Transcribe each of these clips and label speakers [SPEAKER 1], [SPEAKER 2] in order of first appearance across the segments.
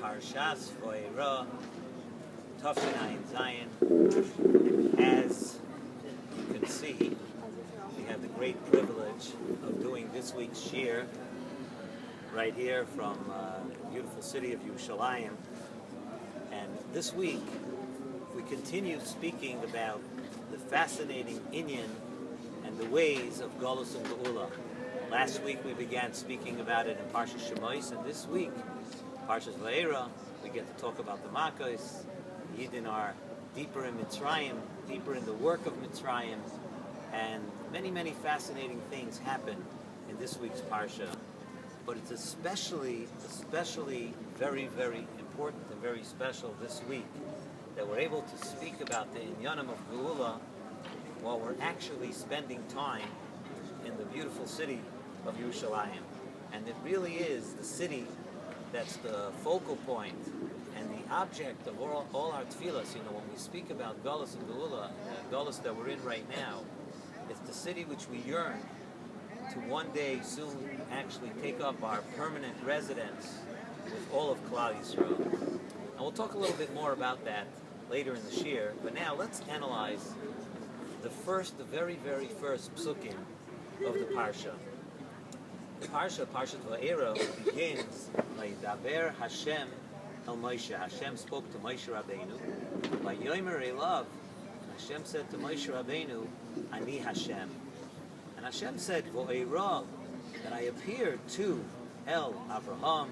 [SPEAKER 1] Parshas Vaeira, Tafshin Zayin. As you can see, we have the great privilege of doing this week's shir right here from the beautiful city of Yerushalayim. And this week, we continue speaking about the fascinating inyan and the ways of Golus and Geula. Last week we began speaking about it in Parshas Shemos, and this week, Parshas Vaeira, we get to talk about the Makkos. Yidden are deeper in Mitzrayim, deeper in the work of Mitzrayim, and many, many fascinating things happen in this week's Parsha. But it's especially very, very important and very special this week that we're able to speak about the inyanim of Geula while we're actually spending time in the beautiful city of Yerushalayim. And it really is the city that's the focal point and the object of all our tefillas. You know, when we speak about Golus and Geula, Golus that we're in right now, it's the city which we yearn to one day soon actually take up our permanent residence with all of Klal Yisrael. And we'll talk a little bit more about that later in the shir, but now let's analyze the very, very first psukim of the Parsha. The Parshat Vaeira, begins by Daber Hashem el Moshe. Hashem spoke to Moshe Rabbeinu. By Yomer Elav, Hashem said to Moshe Rabbeinu, Ani Hashem. And Hashem said, Vaeira, that I appeared to El Avraham,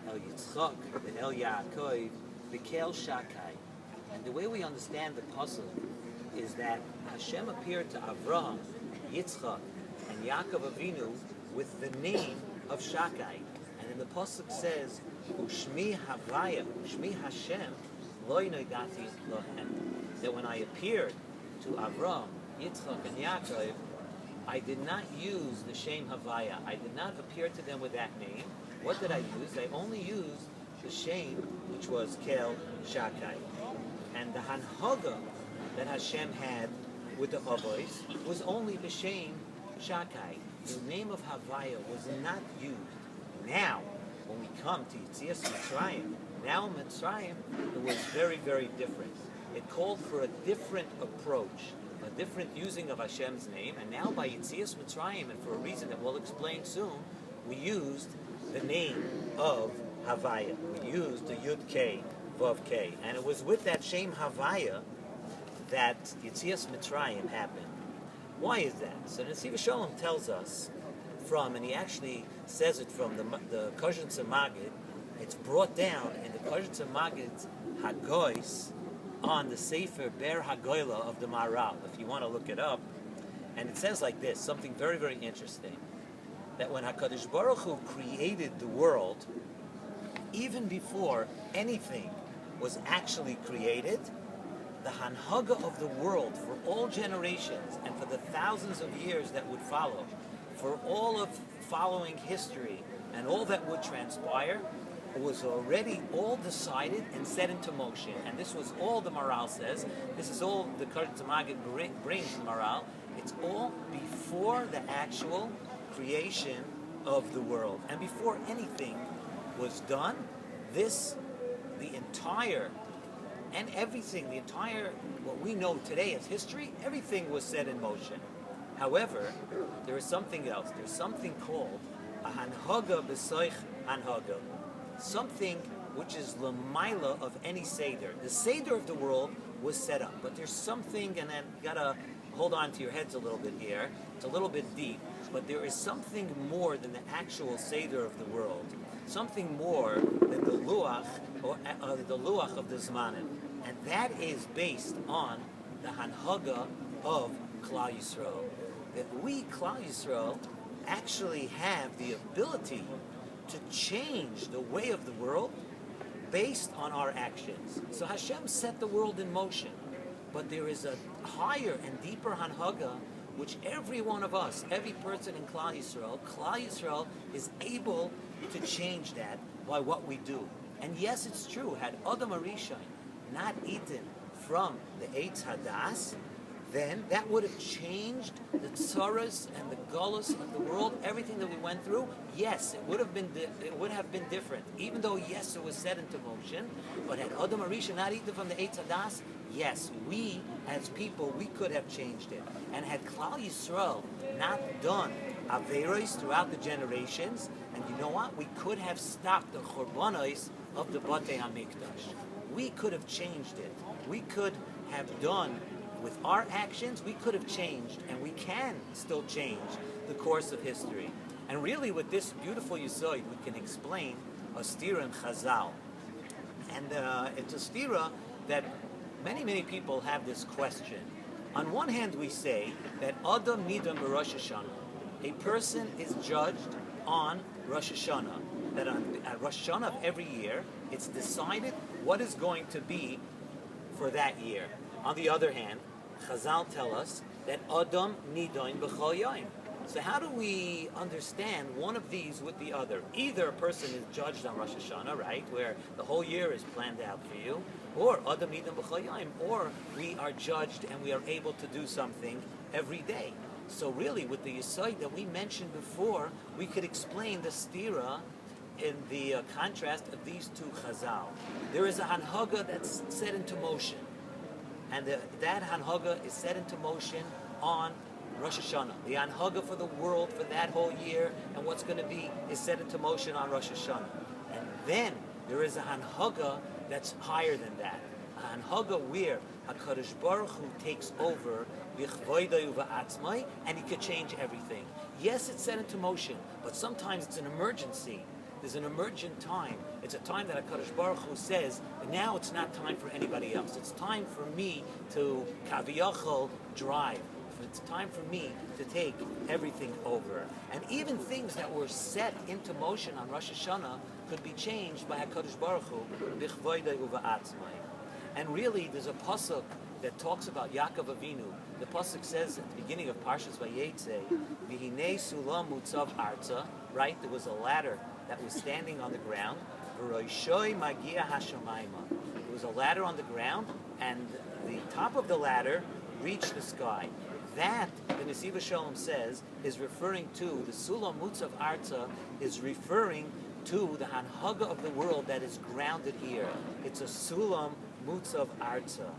[SPEAKER 1] El Yitzchak, and El Yaakov, B'Kel Shakai. And the way we understand the pasuk is that Hashem appeared to Avraham, Yitzchak, and Yaakov Avinu with the name of Shakai. And then the pasuk says, Ushmi Havaya, Ushmi Hashem, Loi Noidati Lohem. That when I appeared to Avraham, Yitzchak, and Yaakov, I did not use the Shem Havaya. I did not appear to them with that name. What did I use? I only used the Shem, which was Kel Shakai. And the Hanhaga that Hashem had with the Avos was only the Shem Shakai. The name of Havaya was not used. Now, when we come to Yitzias Mitzrayim, now Mitzrayim, it was very, very different. It called for a different approach, a different using of Hashem's name, and now by Yitzias Mitzrayim, and for a reason that we'll explain soon, we used the name of Havaya. We used the Yud K, Vav K, and it was with that Shem Havaya that Yitzias Mitzrayim happened. Why is that? So Nesivos Shalom tells us from, and he actually says it from the Koshen Magid. It's brought down in the Koshen Magid's Hagois on the Sefer Ber Hagoyla of the Maral, if you want to look it up. And it says like this, something very, very interesting, that when HaKadosh Baruch Hu created the world, even before anything was actually created, the Hanhaga of the world for all generations and for the thousands of years that would follow, for all of following history and all that would transpire, was already all decided and set into motion. And this was all the Maral says. This is all the Koshen Magid brings the Maral. It's all before the actual creation of the world. And before anything was done, the entire and everything, the entire, what we know today as history, everything was set in motion. However, there is something else. There's something called a Hanhaga B'Soich Hanhaga. Something which is L'maila of any Seder. The Seder of the world was set up, but there's something, and then you gotta hold on to your heads a little bit here. It's a little bit deep, but there is something more than the actual Seder of the world. Something more than the Luach, or the Luach of the Zmanim. And that is based on the Hanhaga of Klal Yisrael. That we, Klal Yisrael, actually have the ability to change the way of the world based on our actions. So Hashem set the world in motion, but there is a higher and deeper Hanhaga which every one of us, every person in Klal Yisrael is able to change that by what we do. And yes, it's true, had Adam Arishon not eaten from the Eitz Hadas, then that would have changed the tsaras and the gullus of the world, everything that we went through. Yes, it would have been different. Even though yes, it was set into motion, but had Adam Arisha not eaten from the Eitz Hadas, yes, we as people we could have changed it. And had Klal Yisrael not done Aveiros throughout the generations, and you know what? We could have stopped the Churbanos of the Batei HaMikdash. We could have changed it. We could have done, with our actions, we could have changed, and we can still change the course of history. And really, with this beautiful Yesod, we can explain a stira in Chazal. And it's a stira that many people have this question. On one hand, we say that Adam Nidam b'Rosh Hashanah. A person is judged on Rosh Hashanah. That at Rosh Hashanah of every year, it's decided what is going to be for that year. On the other hand, Chazal tell us that Adam Nidoin b'chol yom. So how do we understand one of these with the other? Either a person is judged on Rosh Hashanah, right, where the whole year is planned out for you, or Adam Nidoin b'chol yom, or we are judged and we are able to do something every day. So really, with the Yesod that we mentioned before, we could explain the stira in the contrast of these two Chazal. There is a Hanhaga that's set into motion. And that Hanhaga is set into motion on Rosh Hashanah. The Hanhaga for the world for that whole year and what's going to be is set into motion on Rosh Hashanah. And then there is a Hanhaga that's higher than that. A Hanhaga where HaKadosh Baruch Hu takes over and he could change everything. Yes, it's set into motion, but sometimes it's an emergency. There's an emergent time. It's a time that HaKadosh Baruch Hu says, now it's not time for anybody else. It's time for me to kaviyachol drive. It's time for me to take everything over. And even things that were set into motion on Rosh Hashanah could be changed by HaKadosh Baruch Hu b'chvoidei uva'atzmai. And really, there's a pasuk that talks about Yaakov Avinu. The pasuk says at the beginning of Parshas Vayetze, "V'hinei sulam mutzav arza." Right, there was a ladder that was standing on the ground. V'roishoi magia hashamayma. There was a ladder on the ground, and the top of the ladder reached the sky. That, the Nesivos Shalom says, is referring to the sulam mutzav arza, is referring to the hanhaga of the world that is grounded here. It's a sulam mutzav arza.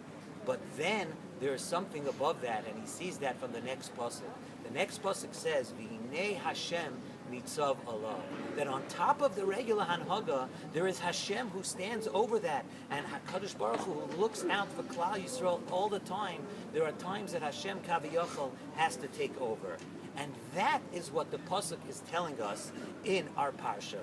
[SPEAKER 1] But then there is something above that, and he sees that from the next pasuk. The next pasuk says, "V'hinei Hashem nitzav Allah." That on top of the regular hanhaga, there is Hashem who stands over that, and HaKadosh Baruch Hu who looks out for Klal Yisrael all the time. There are times that Hashem Kaviyachol has to take over, and that is what the pasuk is telling us in our parsha.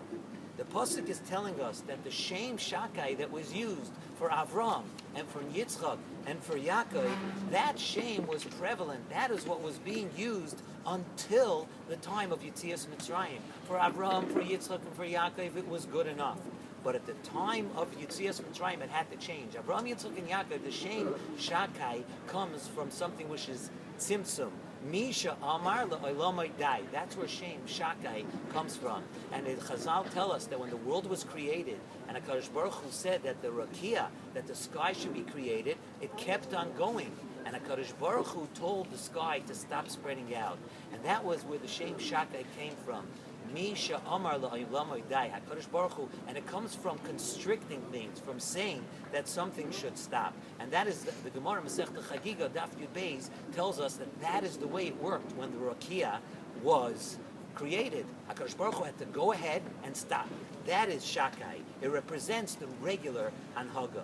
[SPEAKER 1] The pasuk is telling us that the Shem Shakai that was used for Avram and for Yitzchak and for Yaakov, that Shem was prevalent. That is what was being used until the time of Yetzias Mitzrayim. For Avram, for Yitzchak, and for Yaakov, it was good enough. But at the time of Yetzias Mitzrayim, it had to change. Avram, Yitzchak, and Yaakov, the Shem Shakai comes from something which is Tzimtzum. Misha Amar La'olamai Dai. That's where Shem Shakai comes from. And the Chazal tell us that when the world was created, and HaKadosh Baruch Hu said that the Rakia, that the sky should be created, it kept on going. And HaKadosh Baruch Hu told the sky to stop spreading out. And that was where the Shem Shakai came from. Misha Amar La'olamai Dai. HaKadosh Baruch Hu, and it comes from constricting things, from saying that something should stop. And that is the Gemara Masechta Chagiga Daf Yud Beis tells us that that is the way it worked when the Rakia was created. HaKadosh Baruch Hu had to go ahead and stop. That is Shakai. It represents the regular Hanhaga.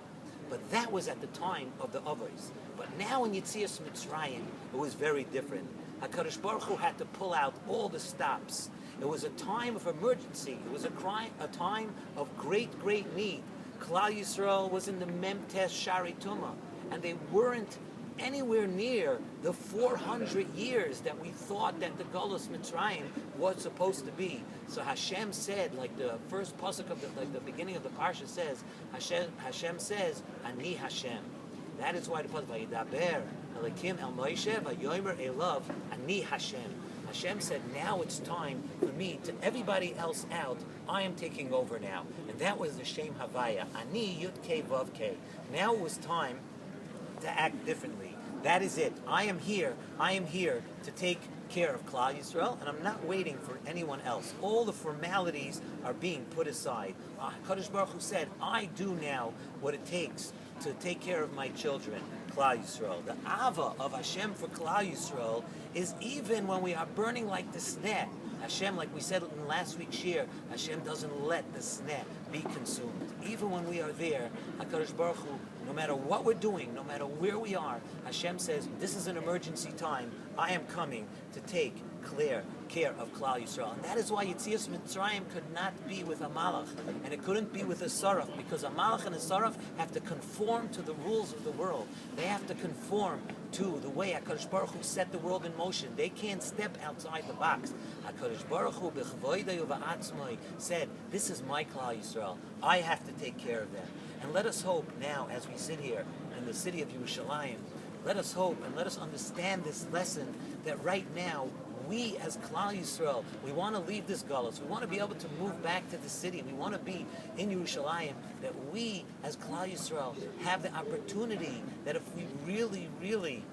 [SPEAKER 1] But that was at the time of the Avos. But now in Yetzias Mitzrayim, it was very different. HaKadosh Baruch Hu had to pull out all the stops. It was a time of emergency. It was a time of great need. Klal Yisrael was in the Memtes Shari Tumah, and they weren't anywhere near the 400 years that we thought that the Golus Mitzrayim was supposed to be. So Hashem said, like the first pasuk of the beginning of the parsha says, Hashem says, Ani Hashem. That is why the pasuk Vayidaber Elikim El Moshe Vayomer Elav Ani Hashem. Hashem said, now it's time for me to everybody else out. I am taking over now. And that was the Shem Havaya. Ani Yud Kei Vav Kei. Now it was time to act differently. That is it. I am here to take care of Klal Yisrael, and I'm not waiting for anyone else. All the formalities are being put aside. Kadosh Baruch Hu said, I do now what it takes to take care of my children, Klal Yisrael. The Ava of Hashem for Klal Yisrael is even when we are burning like the sneh. Hashem, like we said in last week's year, Hashem doesn't let the sneh be consumed. Even when we are there, HaKadosh Baruch Hu, no matter what we're doing, no matter where we are, Hashem says, this is an emergency time. I am coming to take clear care of Klal Yisrael. And that is why Yetzias Mitzrayim could not be with a Malach, and it couldn't be with a Saraf, because a Malach and a Saraf have to conform to the rules of the world. They have to conform to the way HaKadosh Baruch Hu set the world in motion. They can't step outside the box. HaKadosh Baruch Hu b'chavoidei u'va'atzmoi said, this is my Klal Yisrael. I have to take care of them. And let us hope now, as we sit here in the city of Yerushalayim, let us hope and let us understand this lesson that right now, we as Klal Yisrael, we want to leave this galus. We want to be able to move back to the city. We want to be in Yerushalayim. That we as Klal Yisrael have the opportunity that if we really, really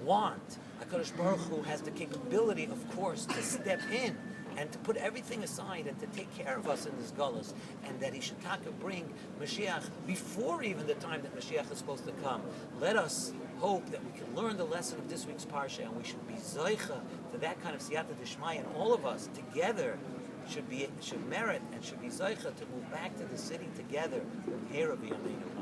[SPEAKER 1] want, HaKadosh Baruch Hu has the capability, of course, to step in and to put everything aside and to take care of us in this galus, and that He should bring Mashiach before even the time that Mashiach is supposed to come. Let us hope that we can learn the lesson of this week's parsha, and we should be zoicha to that kind of siyata d'shmaya, and all of us together should merit and should be zoicha to move back to the city together. Here, Rabbi Yameinu.